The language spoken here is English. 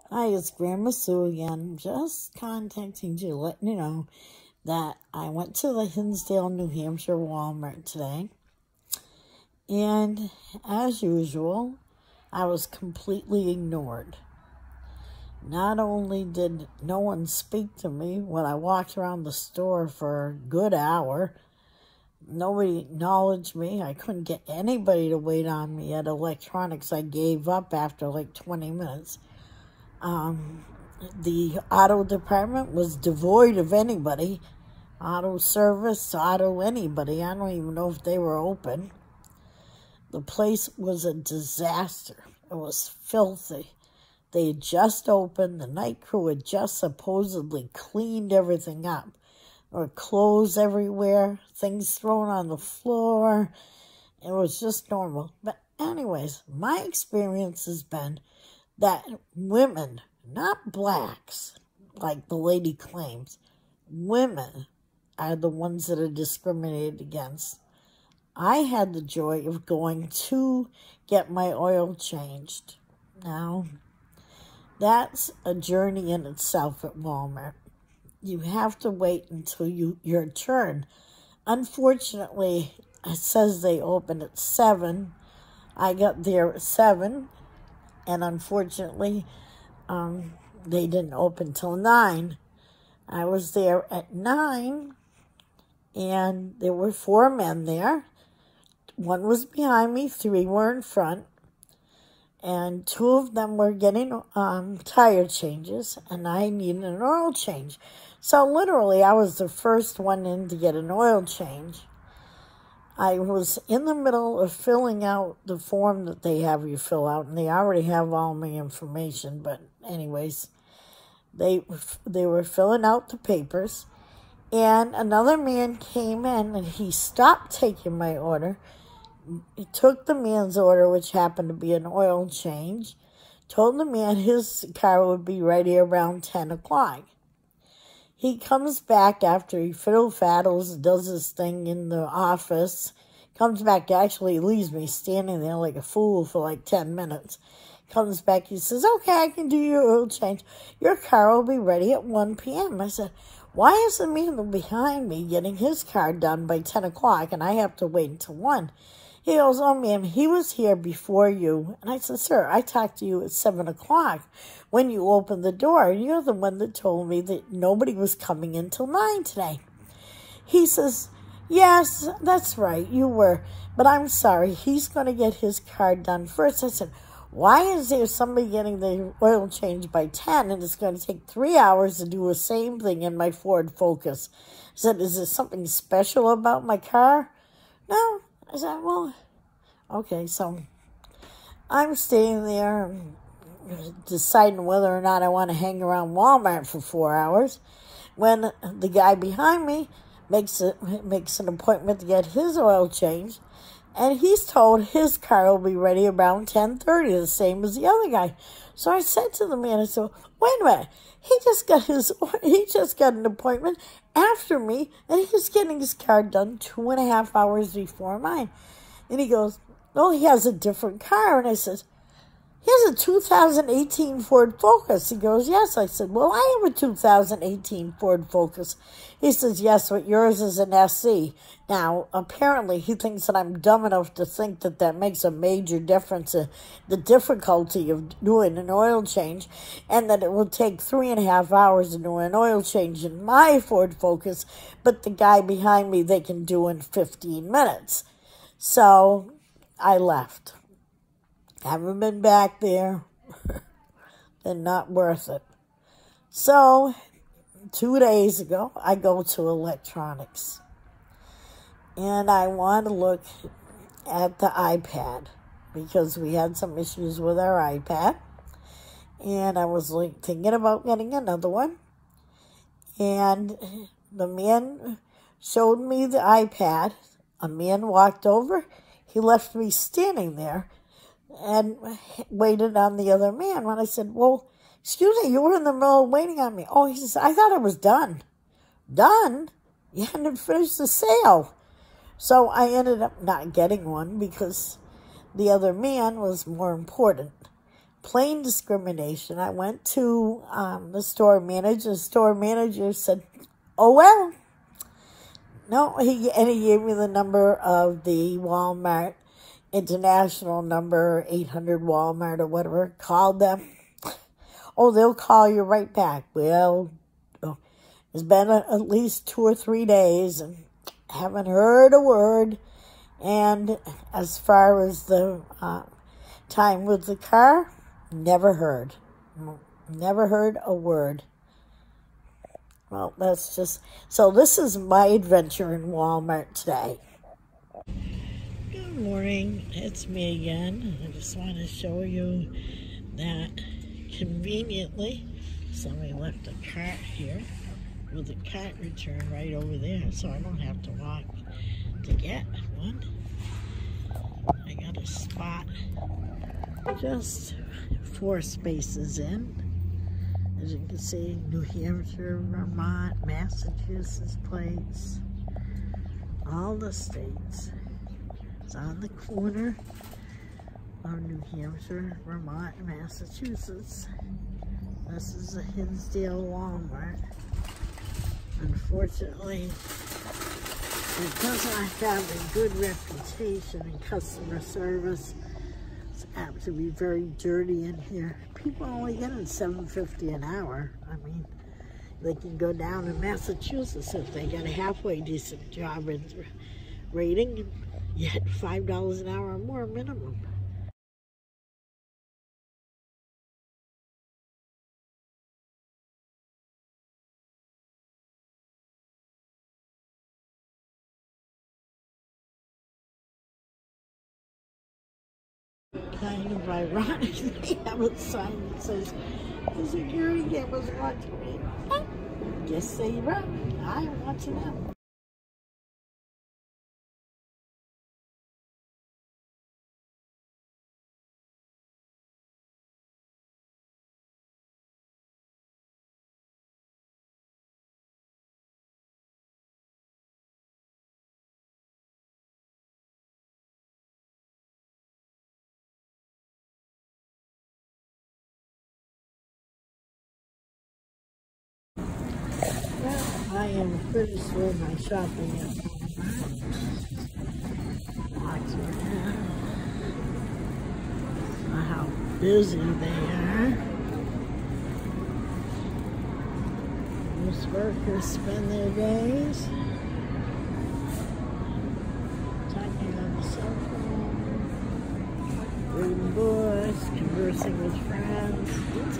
Hi, it's Grandma Sue again. Just contacting you, letting you know that I went to the Hinsdale, New Hampshire Walmart today. And as usual, I was completely ignored. Not only did no one speak to me when I walked around the store for a good hour, nobody acknowledged me. I couldn't get anybody to wait on me at electronics. I gave up after like 20 minutes. The auto department was devoid of anybody. Auto service, auto anybody. I don't even know if they were open. The place was a disaster. It was filthy. They had just opened. The night crew had just supposedly cleaned everything up. There were clothes everywhere, things thrown on the floor. It was just normal. But anyways, my experience has been that women, not blacks, like the lady claims, women are the ones that are discriminated against. I had the joy of going to get my oil changed. Now, that's a journey in itself at Walmart. You have to wait until your turn. Unfortunately, it says they open at 7. I got there at 7. And unfortunately, they didn't open till 9. I was there at 9, and there were 4 men there. 1 was behind me, 3 were in front, and 2 of them were getting tire changes, and I needed an oil change. So literally, I was the first one in to get an oil change. I was in the middle of filling out the form that they have you fill out, and they already have all my information, but anyways, they were filling out the papers, and another man came in, and he stopped taking my order. He took the man's order, which happened to be an oil change, told the man his car would be ready around 10 o'clock. He comes back after he fiddle-faddles, does his thing in the office, comes back, actually leaves me standing there like a fool for like 10 minutes. Comes back, he says, okay, I can do your oil change. Your car will be ready at 1 p.m. I said, why is the man behind me getting his car done by 10 o'clock and I have to wait until 1? He goes, oh, ma'am, he was here before you. And I said, sir, I talked to you at 7 o'clock when you opened the door. And you're the one that told me that nobody was coming in till 9 today. He says, yes, that's right, you were. But I'm sorry, he's going to get his car done first. I said, why is there somebody getting the oil change by 10 and it's going to take 3 hours to do the same thing in my Ford Focus? I said, is there something special about my car? No. I said, well, okay, so I'm staying there deciding whether or not I want to hang around Walmart for 4 hours when the guy behind me makes an appointment to get his oil changed, and he's told his car will be ready around 10:30, the same as the other guy. So I said to the man, I said, wait a minute, he just got an appointment after me, and he's getting his car done 2.5 hours before mine. And he goes, oh, he has a different car. And I said, he has a 2018 Ford Focus. He goes, yes. I said, well, I have a 2018 Ford Focus. He says, yes, but yours is an SE. Now, apparently, he thinks that I'm dumb enough to think that that makes a major difference in the difficulty of doing an oil change, and that it will take 3.5 hours to do an oil change in my Ford Focus, but the guy behind me, they can do in 15 minutes. So I left. Haven't been back there. They're not worth it. So 2 days ago, I go to electronics. And I want to look at the iPad because we had some issues with our iPad. And I was like thinking about getting another one. And the man showed me the iPad. A man walked over. He left me standing there and waited on the other man. When I said, well, excuse me, you were in the middle of waiting on me. Oh, he says, I thought I was done. Done? You hadn't finished the sale. So I ended up not getting one because the other man was more important. plain discrimination. I went to the store manager. The store manager said, "Oh, well." No, he gave me the number of the Walmart international number, 800 Walmart or whatever. Called them. Oh, they'll call you right back. Well, it's been at least 2 or 3 days and haven't heard a word. And as far as the time with the car, never heard. Never heard a word. Well, that's just... So this is my adventure in Walmart today. Good morning. It's me again. I just want to show you that conveniently somebody left a cart here with a cart return right over there, so I don't have to walk to get one. I got a spot just 4 spaces in. As you can see, New Hampshire, Vermont, Massachusetts plates, all the states. It's on the corner of New Hampshire, Vermont, and Massachusetts. This is a Hinsdale Walmart. Unfortunately, it doesn't have a good reputation in customer service. It's apt to be very dirty in here. People only get it $7.50 an hour. I mean, they can go down in Massachusetts if they get a halfway decent job rating and get $5 an hour or more minimum. Kind of ironic, they have a sign that says, "The security cameras watching me." Just say right, I am watching them. Well, I am finished with my shopping at Walmart. How busy they are. Most workers spend their days talking on the cell phone, reading books, conversing with friends. It's